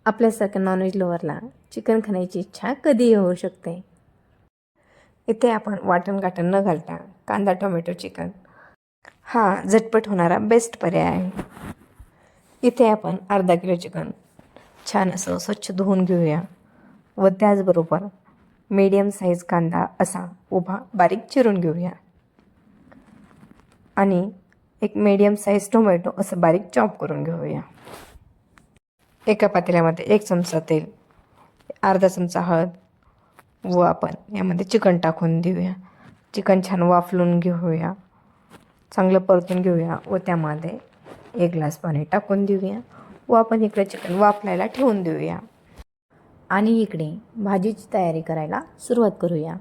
आपल्यासारख्या non veg लवरला chicken खाण्याची इच्छा कधीही होऊ शकते. इथे आपण वाटण गाटण न घालता कांदा टोमॅटो चिकन हा झटपट होणारा बेस्ट पर्याय आहे. इथे आपण अर्धा किलो चिकन छान असं स्वच्छ धुवून घेऊया व त्याचबरोबर मीडियम साईज कांदा असा उभा बारीक चिरून घेऊया आणि एक मीडियम साईज टोमॅटो असं बारीक चॉप करून घेऊया. एका पातेल्यामध्ये 1 चमचा तेल, अर्धा चमचा हळद व आपण यामध्ये चिकन टाकून देऊया. चिकन छान वाफलून घेऊया, चांगलं परतून घेऊया व त्यामध्ये 1 ग्लास पाणी टाकून देऊया व आपण इकडे चिकन वाफलायला ठेवून देऊया आणि इकडे भाजीची तयारी करायला सुरुवात करूया.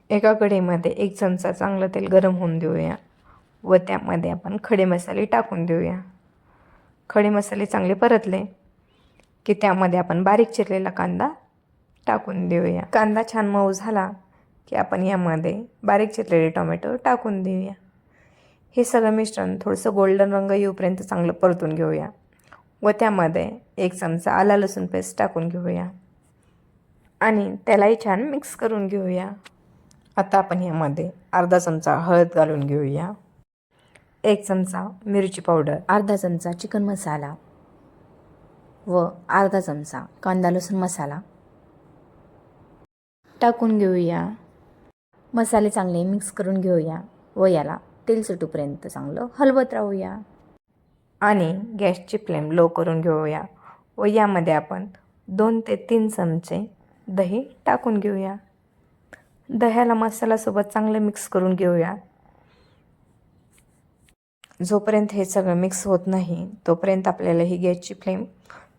एका कढईमध्ये 1 चमचा चांगलं तेल गरम होऊन देऊया व त्यामध्ये आपण खडे मसाले टाकून देऊया. खडे मसाले चांगले परतले की त्यामध्ये आपण बारीक चिरलेला कांदा टाकून देऊया. कांदा छान मऊ झाला की आपण यामध्ये बारीक चिरलेले टोमॅटो टाकून देऊया. हे सगळं मिश्रण थोडंसं गोल्डन रंग येऊपर्यंत चांगलं परतून घेऊया व त्यामध्ये 1 चमचा आला लसूण पेस्ट टाकून घेऊया आणि त्यालाही छान मिक्स करून घेऊया. आता आपण यामध्ये अर्धा चमचा हळद घालून घेऊया, 1 चमचा मिरची पावडर, अर्धा चमचा चिकन मसाला व अर्धा चमचा कांदा लसूण मसाला टाकून घेऊया. मसाले चांगले मिक्स करून घेऊया व याला तेल सुटूपर्यंत चांगलं हलवत राहूया आणि गॅसची फ्लेम लो करून घेऊया व यामध्ये आपण 2 ते 3 चमचे दही टाकून घेऊया. दह्याला मसाल्यासोबत चांगलं मिक्स करून घेऊया. जोपर्यंत हे सगळं मिक्स होत नाही तोपर्यंत आपल्याला ही गॅसची फ्लेम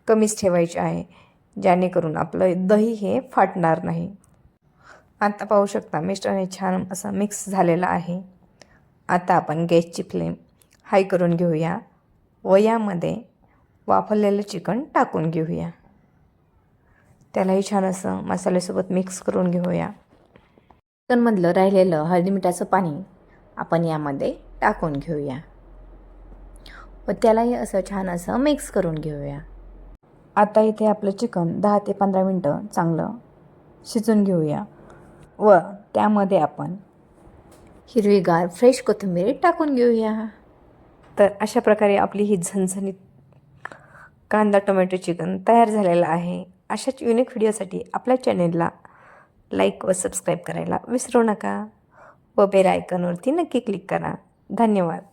कमीच ठेवायची आहे, जेणेकरून आपलं दही हे फाटणार नाही. आता पाहू शकता मिश्रण हे छान असं मिक्स झालेलं आहे. आता आपण गॅसची फ्लेम हाय करून घेऊया व यामध्ये वाफवलेलं चिकन टाकून घेऊया. त्यालाही छान असं मसाल्यासोबत मिक्स करून घेऊया. चिकनमधलं राहिलेलं हळदी मिठाचं पाणी आपण यामध्ये टाकून घेऊया व त्यालाही असं छान असं मिक्स करून घेऊया. आता इथे आपलं चिकन 10 ते 15 मिनटं चांगलं शिजून घेऊया व त्यामध्ये आपण हिरवीगार फ्रेश कोथिंबीर टाकून घेऊया. तर अशा प्रकारे आपली ही झणझणीत कांदा टोमॅटो चिकन तयार झालेलं आहे. अशाच युनिक व्हिडिओसाठी आपल्या चॅनेलला लाईक व सबस्क्राईब करायला विसरू नका व बेल आयकॉनवरती नक्की क्लिक करा. धन्यवाद.